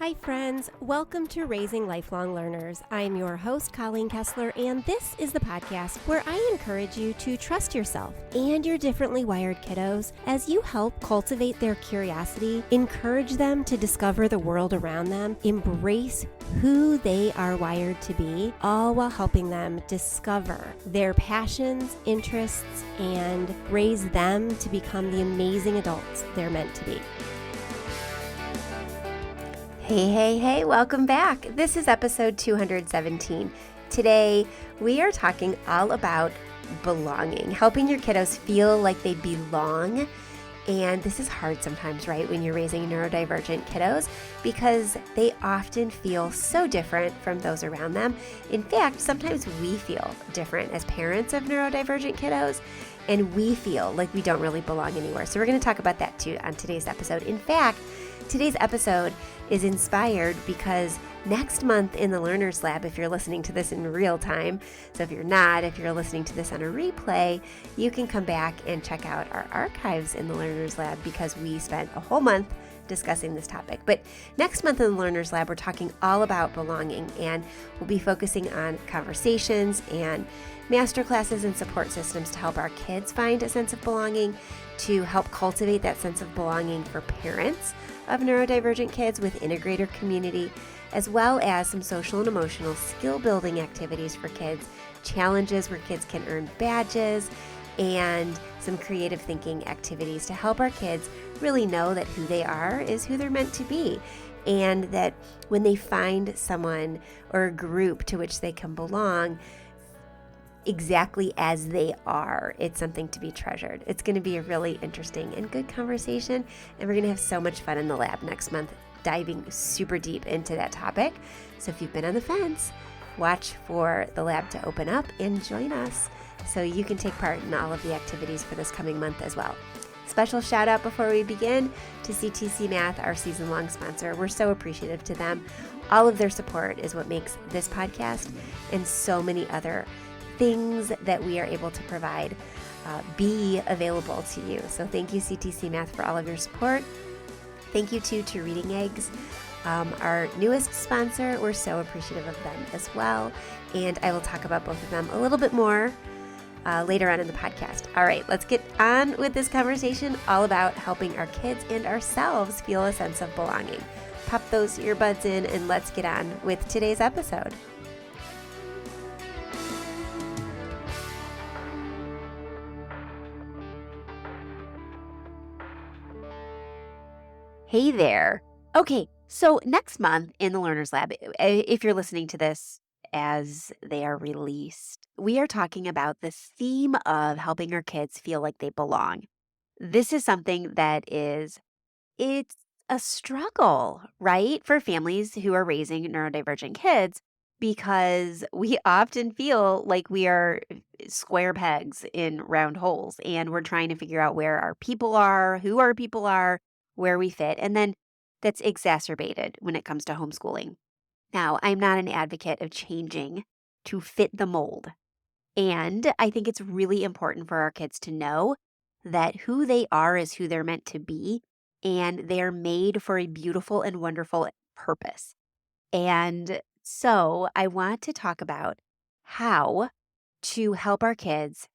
Hi friends, welcome to Raising Lifelong Learners. I'm your host, Colleen Kessler, and this is the podcast where I encourage you to trust yourself and your differently wired kiddos as you help cultivate their curiosity, encourage them to discover the world around them, embrace who they are wired to be, all while helping them discover their passions, interests, and raise them to become the amazing adults they're meant to be. Hey, welcome back. This is episode 217. Today, we are talking all about belonging, helping your kiddos feel like they belong. And this is hard sometimes, right, when you're raising neurodivergent kiddos, because they often feel so different from those around them. In fact, sometimes we feel different as parents of neurodivergent kiddos, and we feel like we don't really belong anywhere. So we're going to talk about that too on today's episode. In fact, today's episode is inspired because next month in the Learners Lab, if you're listening to this in real time, so if you're not, if you're listening to this on a replay, you can come back and check out our archives in the Learners Lab because we spent a whole month discussing this topic. But next month in the Learners Lab, we're talking all about belonging, and we'll be focusing on conversations and masterclasses and support systems to help our kids find a sense of belonging, to help cultivate that sense of belonging for parents of neurodivergent kids with integrator community, as well as some social and emotional skill building activities for kids, challenges where kids can earn badges, and some creative thinking activities to help our kids really know that who they are is who they're meant to be, and that when they find someone or a group to which they can belong exactly as they are, it's something to be treasured. It's going to be a really interesting and good conversation, and we're going to have so much fun in the lab next month diving super deep into that topic. So if you've been on the fence, watch for the lab to open up and join us so you can take part in all of the activities for this coming month as well. Special shout out before we begin to CTC Math, our season-long sponsor. We're so appreciative to them. All of their support is what makes this podcast and so many other things that we are able to provide be available to you. So thank you, CTC Math, for all of your support. Thank you too to Reading Eggs, our newest sponsor. We're so appreciative of them as well. And I will talk about both of them a little bit more later on in the podcast. All right, let's get on with this conversation all about helping our kids and ourselves feel a sense of belonging. Pop those earbuds in and let's get on with today's episode. Hey there. Okay, so next month in the Learners Lab, if you're listening to this as they are released, we are talking about the theme of helping our kids feel like they belong. This is something that it's a struggle, right, for families who are raising neurodivergent kids, because we often feel like we are square pegs in round holes, and we're trying to figure out where our people are, who our people are, where we fit, and then that's exacerbated when it comes to homeschooling. Now, I'm not an advocate of changing to fit the mold, and I think it's really important for our kids to know that who they are is who they're meant to be, and they're made for a beautiful and wonderful purpose. And so I want to talk about how to help our kids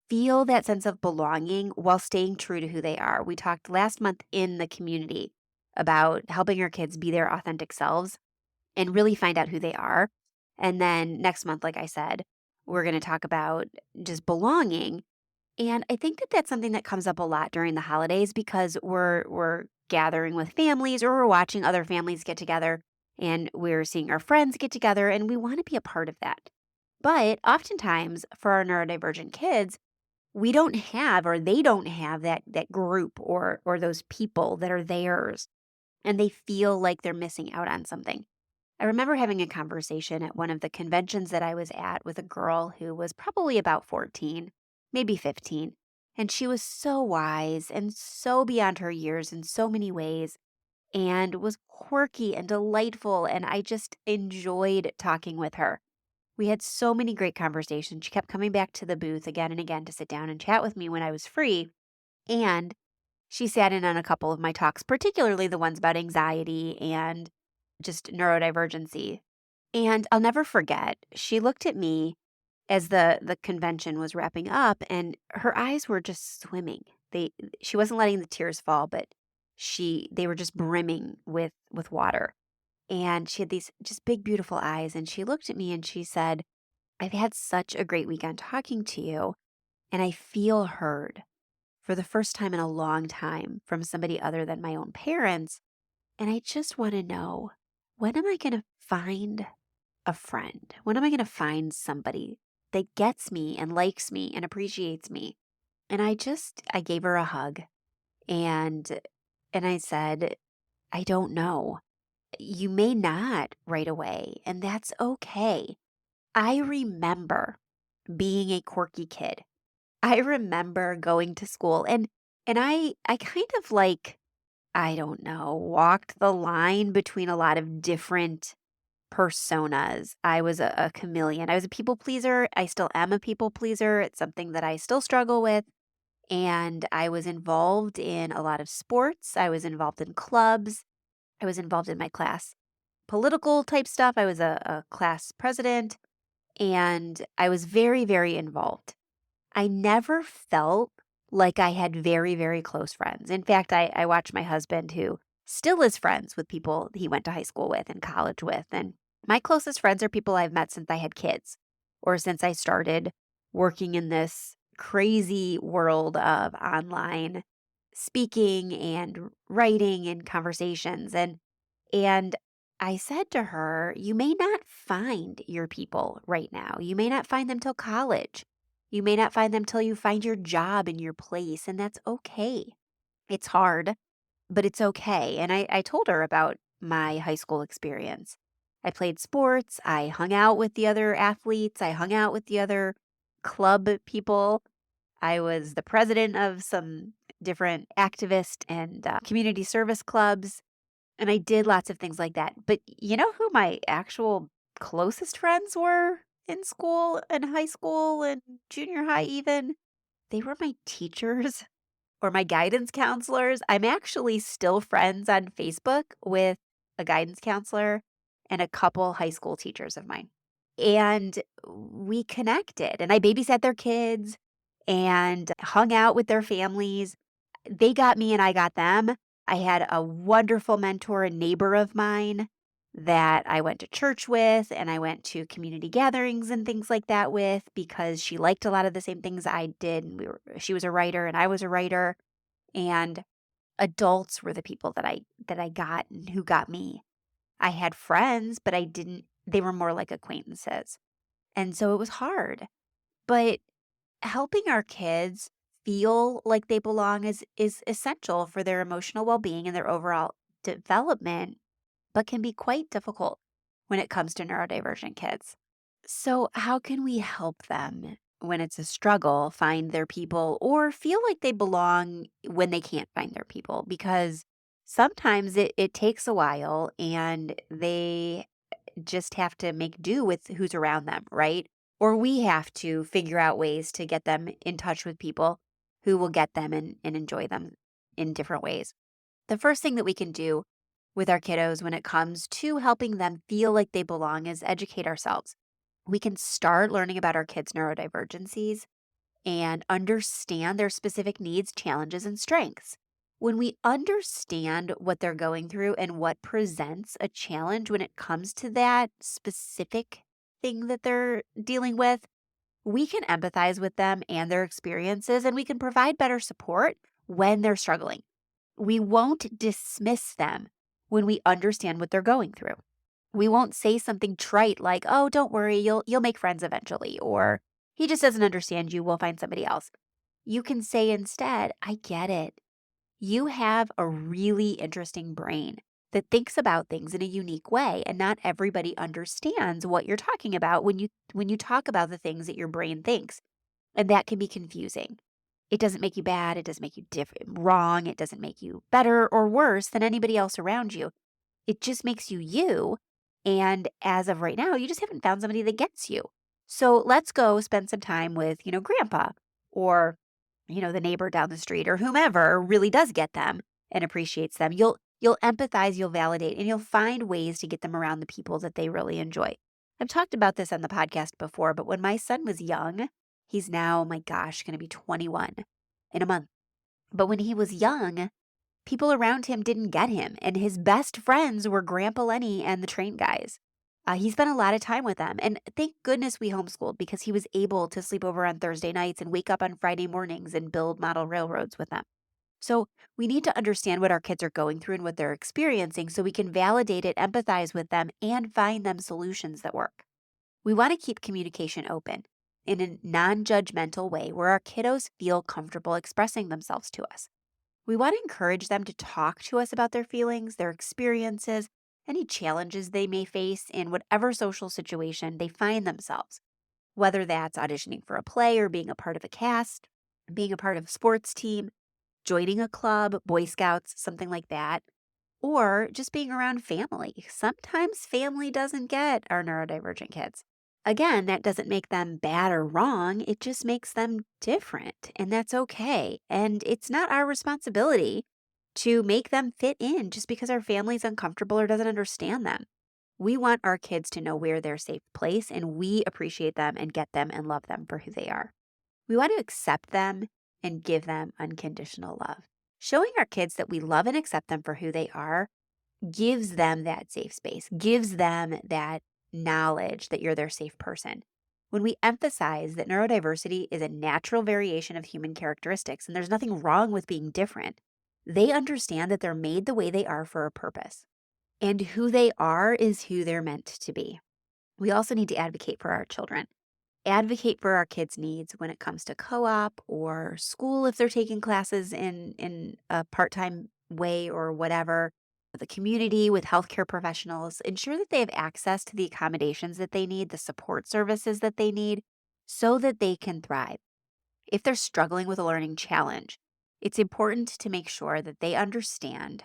feel that sense of belonging while staying true to who they are. We talked last month in the community about helping our kids be their authentic selves and really find out who they are. And then next month, like I said, we're going to talk about just belonging. And I think that that's something that comes up a lot during the holidays because we're gathering with families, or we're watching other families get together, and we're seeing our friends get together, and we want to be a part of that. But oftentimes for our neurodivergent kids, we don't have, or they don't have that group or those people that are theirs, and they feel like they're missing out on something. I remember having a conversation at one of the conventions that I was at with a girl who was probably about 14, maybe 15, and she was so wise and so beyond her years in so many ways, and was quirky and delightful, and I just enjoyed talking with her. We had so many great conversations. She kept coming back to the booth again and again to sit down and chat with me when I was free. And she sat in on a couple of my talks, particularly the ones about anxiety and just neurodivergency. And I'll never forget, she looked at me as the convention was wrapping up, and her eyes were just swimming. She wasn't letting the tears fall, but they were just brimming with water. And she had these just big, beautiful eyes. And she looked at me and she said, "I've had such a great weekend talking to you, and I feel heard for the first time in a long time from somebody other than my own parents. And I just want to know, when am I going to find a friend? When am I going to find somebody that gets me and likes me and appreciates me?" And I gave her a hug, and I said, "I don't know. You may not right away, and that's okay." I remember being a quirky kid. I remember going to school, and I kind of like, I don't know, walked the line between a lot of different personas. I was a chameleon. I was a people pleaser. I still am a people pleaser. It's something that I still struggle with. And I was involved in a lot of sports. I was involved in clubs. I was involved in my class political type stuff. I was a class president, and I was very, very involved. I never felt like I had very, very close friends. In fact, I watched my husband, who still is friends with people he went to high school with and college with. And my closest friends are people I've met since I had kids or since I started working in this crazy world of online speaking and writing and conversations. And I said to her, "You may not find your people right now. You may not find them till college. You may not find them till you find your job and your place, and that's okay. It's hard, but it's okay." And I told her about my high school experience. I played sports. I hung out with the other athletes. I hung out with the other club people. I was the president of some different activist and community service clubs. And I did lots of things like that. But you know who my actual closest friends were in school and high school and junior high even? They were my teachers or my guidance counselors. I'm actually still friends on Facebook with a guidance counselor and a couple high school teachers of mine. And we connected, and I babysat their kids and hung out with their families. They got me and I got them. I had a wonderful mentor and neighbor of mine that I went to church with, and I went to community gatherings and things like that with, because she liked a lot of the same things I did. And she was a writer and I was a writer, and adults were the people that I got and who got me. I had friends, but they were more like acquaintances. And so it was hard. But helping our kids feel like they belong is essential for their emotional well-being and their overall development, but can be quite difficult when it comes to neurodivergent kids. So, how can we help them when it's a struggle find their people or feel like they belong when they can't find their people? Because sometimes it takes a while and they just have to make do with who's around them, right? Or we have to figure out ways to get them in touch with people who will get them and enjoy them in different ways. The first thing that we can do with our kiddos when it comes to helping them feel like they belong is educate ourselves. We can start learning about our kids' neurodivergencies and understand their specific needs, challenges, and strengths. When we understand what they're going through and what presents a challenge when it comes to that specific thing that they're dealing with, we can empathize with them and their experiences, and we can provide better support when they're struggling. We won't dismiss them when we understand what they're going through. We won't say something trite like, "Oh, don't worry, you'll make friends eventually," or "He just doesn't understand you, we'll find somebody else." You can say instead, "I get it. You have a really interesting brain that thinks about things in a unique way, and not everybody understands what you're talking about when you talk about the things that your brain thinks, and that can be confusing. It doesn't make you bad, it doesn't make you wrong, it doesn't make you better or worse than anybody else around you. It just makes you you, and as of right now, you just haven't found somebody that gets you. So let's go spend some time with, grandpa, or the neighbor down the street, or whomever really does get them and appreciates them. You'll empathize, you'll validate, and you'll find ways to get them around the people that they really enjoy. I've talked about this on the podcast before, but when my son was young, he's now, my gosh, going to be 21 in a month. But when he was young, people around him didn't get him, and his best friends were Grandpa Lenny and the train guys. He spent a lot of time with them, and thank goodness we homeschooled because he was able to sleep over on Thursday nights and wake up on Friday mornings and build model railroads with them. So we need to understand what our kids are going through and what they're experiencing so we can validate it, empathize with them, and find them solutions that work. We want to keep communication open in a non-judgmental way where our kiddos feel comfortable expressing themselves to us. We want to encourage them to talk to us about their feelings, their experiences, any challenges they may face in whatever social situation they find themselves, whether that's auditioning for a play or being a part of a cast, being a part of a sports team, joining a club, Boy Scouts, something like that, or just being around family. Sometimes family doesn't get our neurodivergent kids. Again, that doesn't make them bad or wrong. It just makes them different, and that's okay. And it's not our responsibility to make them fit in just because our family's uncomfortable or doesn't understand them. We want our kids to know we're their safe place, and we appreciate them and get them and love them for who they are. We want to accept them and give them unconditional love. Showing our kids that we love and accept them for who they are gives them that safe space, gives them that knowledge that you're their safe person. When we emphasize that neurodiversity is a natural variation of human characteristics and there's nothing wrong with being different, they understand that they're made the way they are for a purpose. And who they are is who they're meant to be. We also need to advocate for our children. Advocate for our kids' needs when it comes to co-op or school if they're taking classes in a part-time way or whatever. The community with healthcare professionals, ensure that they have access to the accommodations that they need, the support services that they need, so that they can thrive. If they're struggling with a learning challenge, it's important to make sure that they understand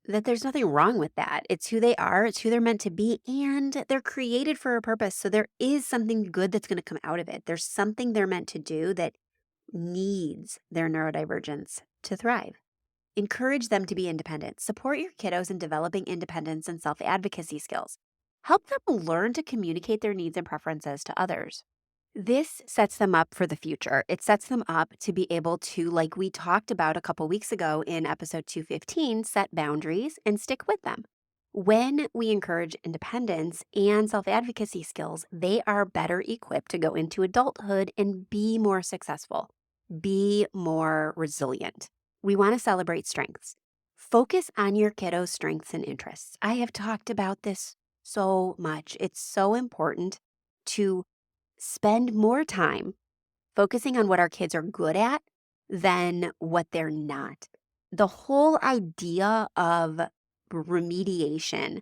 that there's nothing wrong with that. It's who they are, it's who they're meant to be, and they're created for a purpose. So there is something good that's going to come out of it. There's something they're meant to do that needs their neurodivergence to thrive. Encourage them to be independent. Support your kiddos in developing independence and self-advocacy skills. Help them learn to communicate their needs and preferences to others. This sets them up for the future. It sets them up to be able to, like we talked about a couple weeks ago in episode 215, set boundaries and stick with them. When we encourage independence and self-advocacy skills, they are better equipped to go into adulthood and be more successful, be more resilient. We want to celebrate strengths. Focus on your kiddos' strengths and interests. I have talked about this so much. It's so important to spend more time focusing on what our kids are good at than what they're not. The whole idea of remediation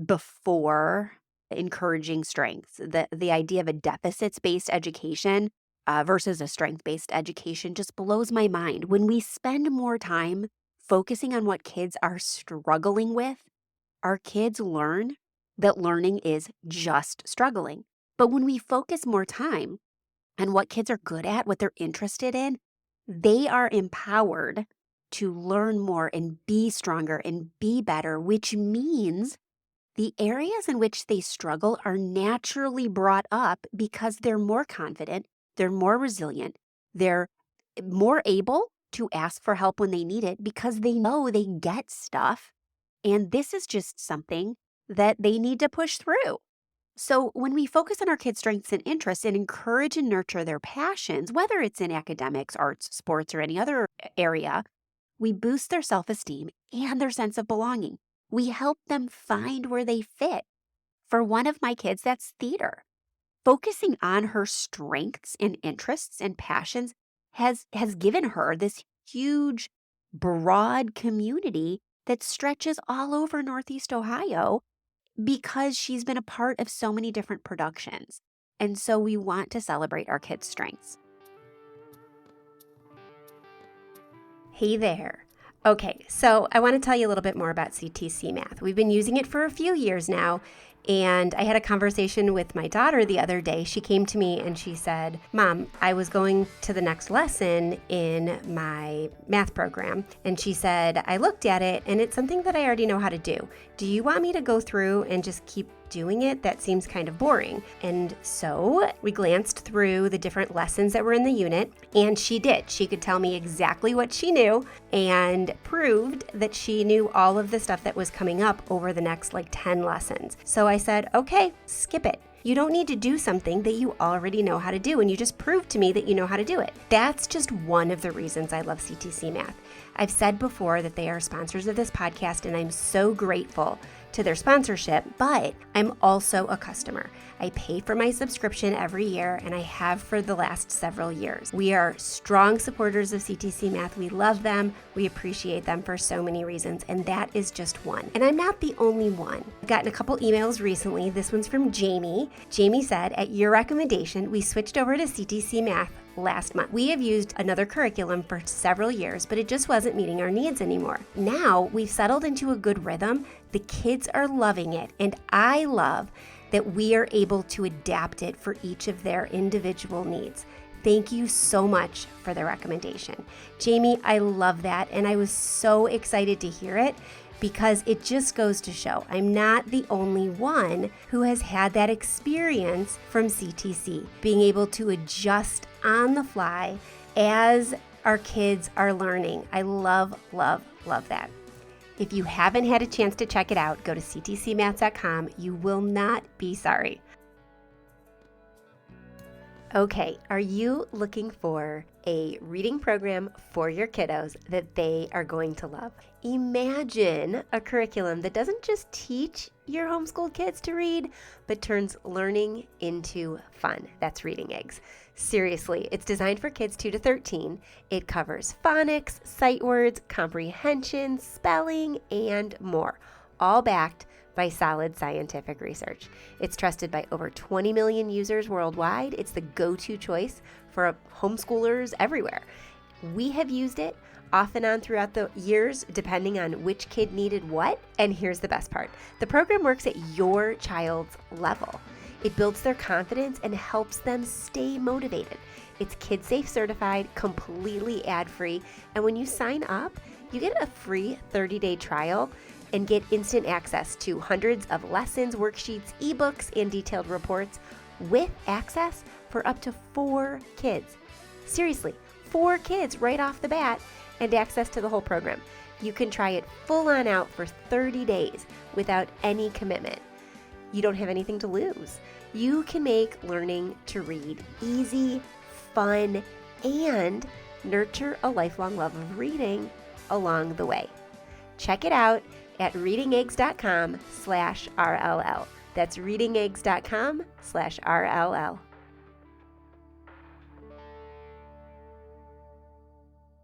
before encouraging strengths, the idea of a deficits-based education versus a strength-based education just blows my mind. When we spend more time focusing on what kids are struggling with, our kids learn that learning is just struggling. But when we focus more time on what kids are good at, what they're interested in, they are empowered to learn more and be stronger and be better, which means the areas in which they struggle are naturally brought up because they're more confident, they're more resilient, they're more able to ask for help when they need it because they know they get stuff. And this is just something that they need to push through. So when we focus on our kids' strengths and interests and encourage and nurture their passions, whether it's in academics, arts, sports, or any other area, we boost their self-esteem and their sense of belonging. We help them find where they fit. For one of my kids, that's theater. Focusing on her strengths and interests and passions has given her this huge, broad community that stretches all over Northeast Ohio because she's been a part of so many different productions. And so we want to celebrate our kids' strengths. Hey there. Okay, so I want to tell you a little bit more about CTC Math. We've been using it for a few years now, And I had a conversation with my daughter the other day. She came to me and she said, Mom, I was going to the next lesson in my math program. And she said, I looked at it and it's something that I already know how to do. Do you want me to go through and just keep doing it? That seems kind of boring. And so we glanced through the different lessons that were in the unit, and she did. She could tell me exactly what she knew and proved that she knew all of the stuff that was coming up over the next 10 lessons. So I said, okay, skip it. You don't need to do something that you already know how to do, and you just proved to me that you know how to do it. That's just one of the reasons I love CTC Math. I've said before that they are sponsors of this podcast, and I'm so grateful to their sponsorship, but I'm also a customer. I pay for my subscription every year, and I have for the last several years. We are strong supporters of CTC Math. We love them. We appreciate them for so many reasons, and that is just one. And I'm not the only one. I've gotten a couple emails recently. This one's from Jamie. Jamie said, at your recommendation, we switched over to CTC Math last month. We have used another curriculum for several years, but it just wasn't meeting our needs anymore. Now we've settled into a good rhythm. The kids are loving it, and I love that we are able to adapt it for each of their individual needs. Thank you so much for the recommendation. Jamie, I love that, and I was so excited to hear it because it just goes to show I'm not the only one who has had that experience from CTC, being able to adjust on the fly as our kids are learning. I love, love, love that. If you haven't had a chance to check it out, go to ctcmath.com. You will not be sorry. Okay, are you looking for a reading program for your kiddos that they are going to love? Imagine a curriculum that doesn't just teach your homeschooled kids to read, but turns learning into fun. That's Reading Eggs. Seriously, it's designed for kids 2 to 13. It covers phonics, sight words, comprehension, spelling, and more, all backed by solid scientific research. It's trusted by over 20 million users worldwide. It's the go-to choice for homeschoolers everywhere. We have used it off and on throughout the years, depending on which kid needed what. And here's the best part. The program works at your child's level. It builds their confidence and helps them stay motivated. It's KidSafe certified, completely ad-free, and when you sign up, you get a free 30-day trial and get instant access to hundreds of lessons, worksheets, ebooks, and detailed reports with access for up to 4 kids. Seriously, 4 kids right off the bat and access to the whole program. You can try it full on out for 30 days without any commitment. You don't have anything to lose. You can make learning to read easy, fun, and nurture a lifelong love of reading along the way. Check it out at readingeggs.com/RLL. That's readingeggs.com/RLL.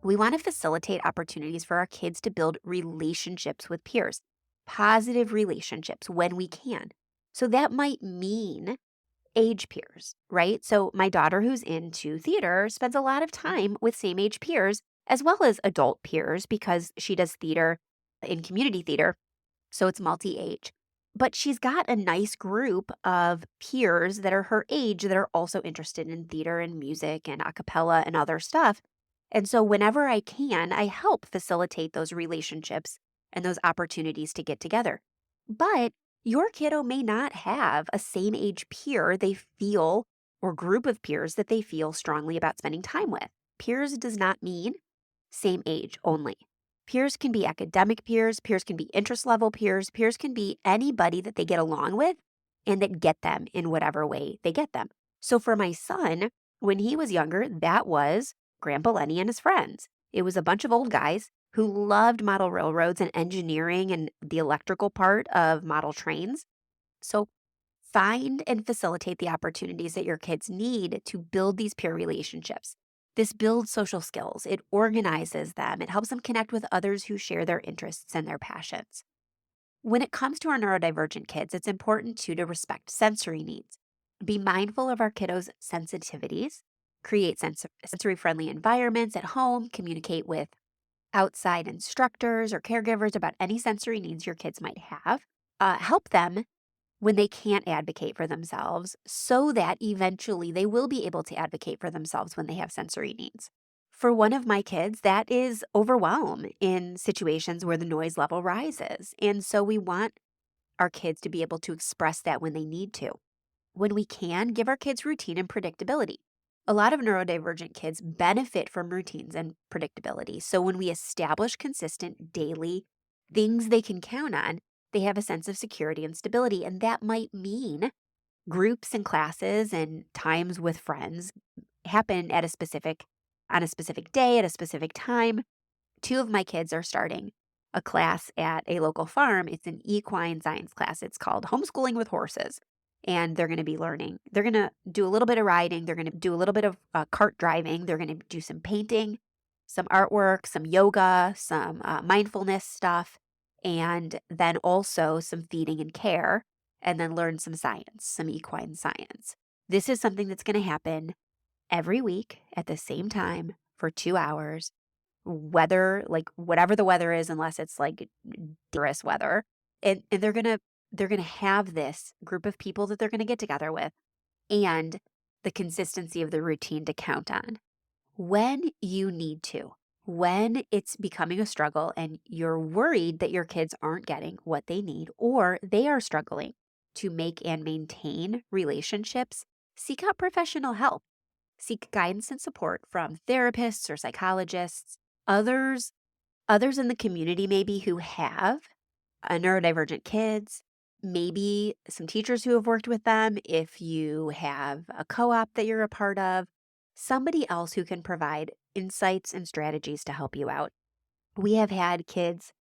We want to facilitate opportunities for our kids to build relationships with peers, positive relationships when we can. So that might mean age peers, right? So my daughter who's into theater spends a lot of time with same age peers as well as adult peers because she does theater in community theater. So it's multi-age. But she's got a nice group of peers that are her age that are also interested in theater and music and a cappella and other stuff. And so whenever I can, I help facilitate those relationships and those opportunities to get together. But your kiddo may not have a same age peer they feel or group of peers that they feel strongly about spending time with. Peers does not mean same age only. Peers can be academic peers, peers can be interest level peers, peers can be anybody that they get along with and that get them in whatever way they get them. So for my son, when he was younger, that was Grandpa Lenny and his friends. It was a bunch of old guys who loved model railroads and engineering and the electrical part of model trains. So find and facilitate the opportunities that your kids need to build these peer relationships. This builds social skills. It organizes them. It helps them connect with others who share their interests and their passions. When it comes to our neurodivergent kids, it's important too to respect sensory needs. Be mindful of our kiddos' sensitivities. Create sensory-friendly environments at home. Communicate with outside instructors or caregivers about any sensory needs your kids might have. Help them when they can't advocate for themselves so that eventually they will be able to advocate for themselves when they have sensory needs. For one of my kids, that is overwhelm in situations where the noise level rises. And so we want our kids to be able to express that when they need to. When we can, give our kids routine and predictability. A lot of neurodivergent kids benefit from routines and predictability. So when we establish consistent daily things they can count on, they have a sense of security and stability. And that might mean groups and classes and times with friends happen on a specific day, at a specific time. Two of my kids are starting a class at a local farm. It's an equine science class. It's called Homeschooling with Horses. And they're going to be learning. They're going to do a little bit of riding. They're going to do a little bit of cart driving. They're going to do some painting, some artwork, some yoga, some mindfulness stuff, and then also some feeding and care, and then learn some science, some equine science. This is something that's going to happen every week at the same time for 2 hours, whatever the weather is, unless it's like dangerous weather. And they're gonna have this group of people that they're gonna get together with and the consistency of the routine to count on. When you need to, when it's becoming a struggle and you're worried that your kids aren't getting what they need or they are struggling to make and maintain relationships, seek out professional help. Seek guidance and support from therapists or psychologists, others in the community maybe who have neurodivergent kids, maybe some teachers who have worked with them, if you have a co-op that you're a part of, somebody else who can provide insights and strategies to help you out. We have had kids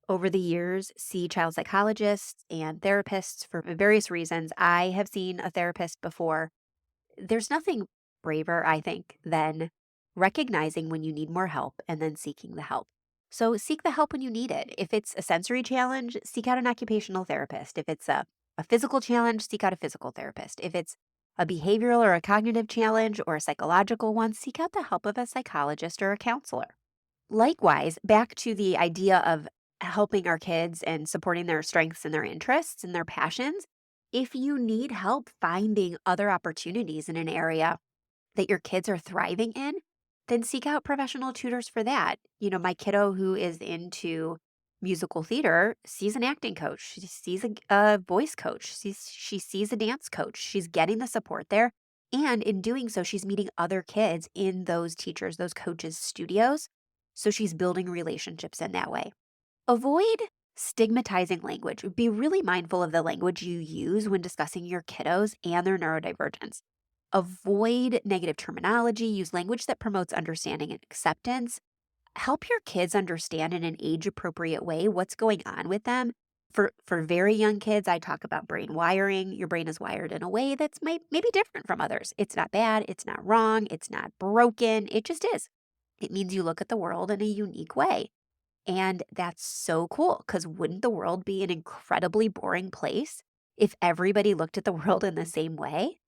over the years see child psychologists and therapists for various reasons. I have seen a therapist before. There's nothing braver, I think, than recognizing when you need more help and then seeking the help. So seek the help when you need it. If it's a sensory challenge, seek out an occupational therapist. If it's a physical challenge, seek out a physical therapist. If it's a behavioral or a cognitive challenge or a psychological one, seek out the help of a psychologist or a counselor. Likewise, back to the idea of helping our kids and supporting their strengths and their interests and their passions. If you need help finding other opportunities in an area that your kids are thriving in, then seek out professional tutors for that. You know, my kiddo who is into musical theater sees an acting coach. She sees a voice coach. She sees a dance coach. She's getting the support there. And in doing so, she's meeting other kids in those teachers, those coaches' studios. So she's building relationships in that way. Avoid stigmatizing language. Be really mindful of the language you use when discussing your kiddos and their neurodivergence. Avoid negative terminology. Use language that promotes understanding and acceptance. Help your kids understand in an age-appropriate way what's going on with them. For very young kids, I talk about brain wiring. Your brain is wired in a way that's maybe different from others. It's not bad. It's not wrong. It's not broken. It just is. It means you look at the world in a unique way. And that's so cool, because wouldn't the world be an incredibly boring place if everybody looked at the world in the same way?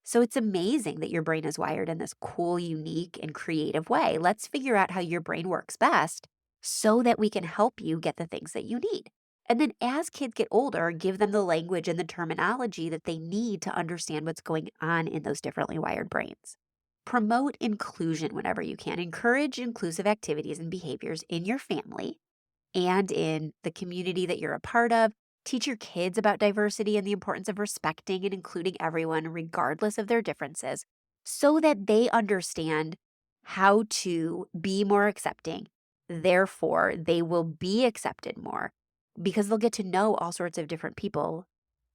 So it's amazing that your brain is wired in this cool, unique, and creative way. Let's figure out how your brain works best so that we can help you get the things that you need. And then as kids get older, give them the language and the terminology that they need to understand what's going on in those differently wired brains. Promote inclusion whenever you can. Encourage inclusive activities and behaviors in your family and in the community that you're a part of. Teach your kids about diversity and the importance of respecting and including everyone, regardless of their differences, so that they understand how to be more accepting. Therefore, they will be accepted more because they'll get to know all sorts of different people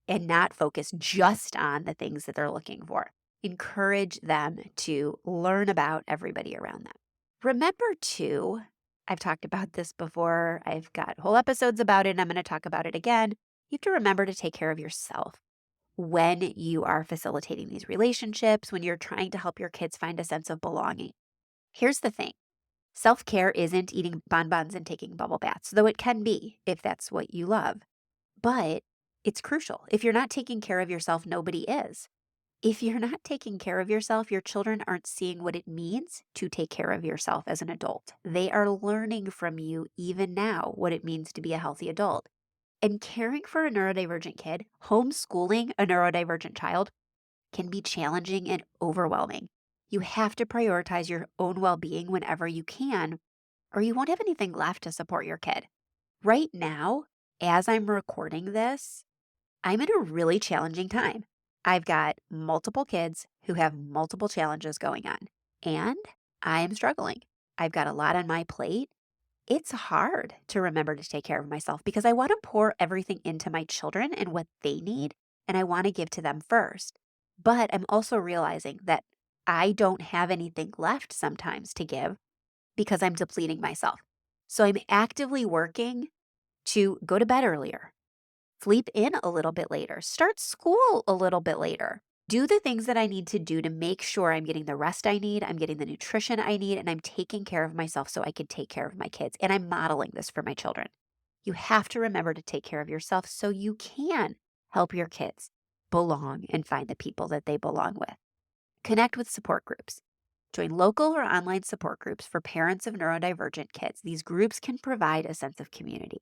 and not focus just on the things that they're looking for. Encourage them to learn about everybody around them. Remember, too, I've talked about this before. I've got whole episodes about it, and I'm going to talk about it again. You have to remember to take care of yourself when you are facilitating these relationships, when you're trying to help your kids find a sense of belonging. Here's the thing. Self-care isn't eating bonbons and taking bubble baths, though it can be if that's what you love. But it's crucial. If you're not taking care of yourself, nobody is. If you're not taking care of yourself, your children aren't seeing what it means to take care of yourself as an adult. They are learning from you even now what it means to be a healthy adult. And caring for a neurodivergent kid, homeschooling a neurodivergent child, can be challenging and overwhelming. You have to prioritize your own well-being whenever you can, or you won't have anything left to support your kid. Right now, as I'm recording this, I'm in a really challenging time. I've got multiple kids who have multiple challenges going on, and I am struggling. I've got a lot on my plate. It's hard to remember to take care of myself because I want to pour everything into my children and what they need, and I want to give to them first. But I'm also realizing that I don't have anything left sometimes to give because I'm depleting myself. So I'm actively working to go to bed earlier, sleep in a little bit later, start school a little bit later, do the things that I need to do to make sure I'm getting the rest I need, I'm getting the nutrition I need, and I'm taking care of myself so I can take care of my kids. And I'm modeling this for my children. You have to remember to take care of yourself so you can help your kids belong and find the people that they belong with. Connect with support groups. Join local or online support groups for parents of neurodivergent kids. These groups can provide a sense of community.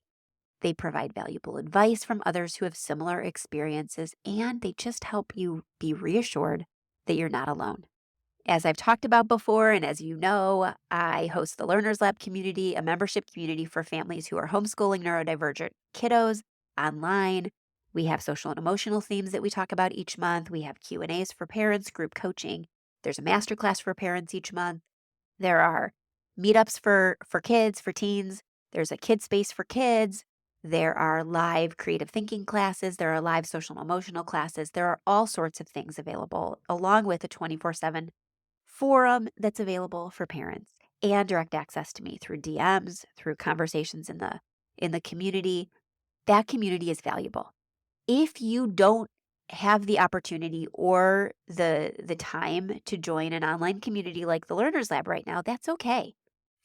They provide valuable advice from others who have similar experiences, and they just help you be reassured that you're not alone. As I've talked about before, and as you know, I host the Learners Lab community, a membership community for families who are homeschooling neurodivergent kiddos online. We have social and emotional themes that we talk about each month. We have Q&As for parents, group coaching. There's a masterclass for parents each month. There are meetups for kids, for teens. There's a kid space for kids. There are live creative thinking classes. There are live social and emotional classes. There are all sorts of things available, along with a 24/7 forum that's available for parents and direct access to me through DMs, through conversations in the community. That community is valuable. If you don't have the opportunity or the time to join an online community like the Learners Lab right now, that's okay.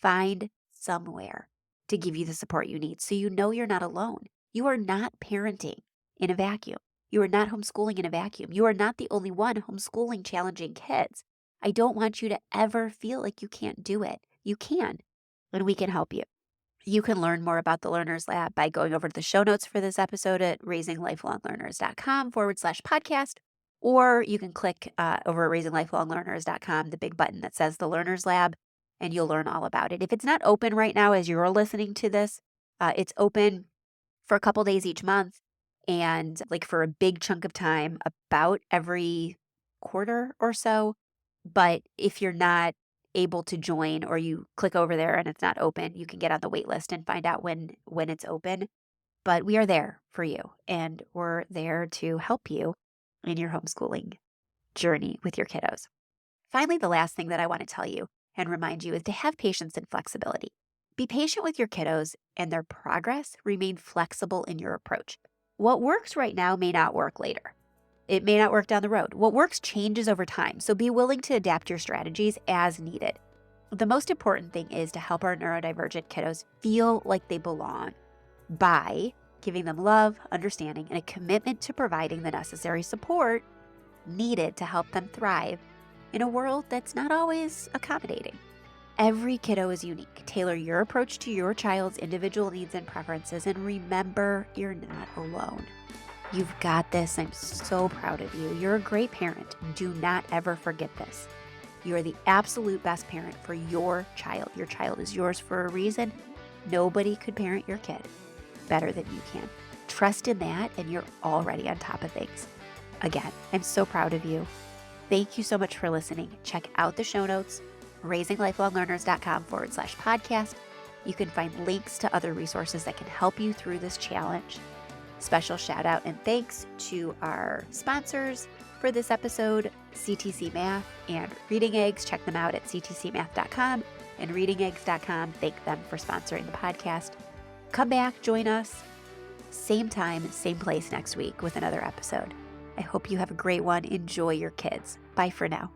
Find somewhere to give you the support you need so you know you're not alone. You are not parenting in a vacuum. You are not homeschooling in a vacuum. You are not the only one homeschooling challenging kids. I don't want you to ever feel like you can't do it. You can, and we can help you. You can learn more about the Learners Lab by going over to the show notes for this episode at raisinglifelonglearners.com/podcast, or you can click over at raisinglifelonglearners.com, the big button that says the Learners Lab, and you'll learn all about it. If it's not open right now as you're listening to this, it's open for a couple days each month and like for a big chunk of time, about every quarter or so. But if you're not able to join or you click over there and it's not open, you can get on the wait list and find out when it's open. But we are there for you, and we're there to help you in your homeschooling journey with your kiddos. Finally, the last thing that I want to tell you and remind you is to have patience and flexibility. Be patient with your kiddos and their progress. Remain flexible in your approach. What works right now may not work later. It may not work down the road. What works changes over time, so be willing to adapt your strategies as needed. The most important thing is to help our neurodivergent kiddos feel like they belong by giving them love, understanding, and a commitment to providing the necessary support needed to help them thrive in a world that's not always accommodating. Every kiddo is unique. Tailor your approach to your child's individual needs and preferences, and remember, you're not alone. You've got this. I'm so proud of you. You're a great parent. Do not ever forget this. You are the absolute best parent for your child. Your child is yours for a reason. Nobody could parent your kid better than you can. Trust in that, and you're already on top of things. Again, I'm so proud of you. Thank you so much for listening. Check out the show notes, raisinglifelonglearners.com/podcast. You can find links to other resources that can help you through this challenge. Special shout out and thanks to our sponsors for this episode, CTC Math and Reading Eggs. Check them out at ctcmath.com and readingeggs.com. Thank them for sponsoring the podcast. Come back, join us, same time, same place next week with another episode. I hope you have a great one. Enjoy your kids. Bye for now.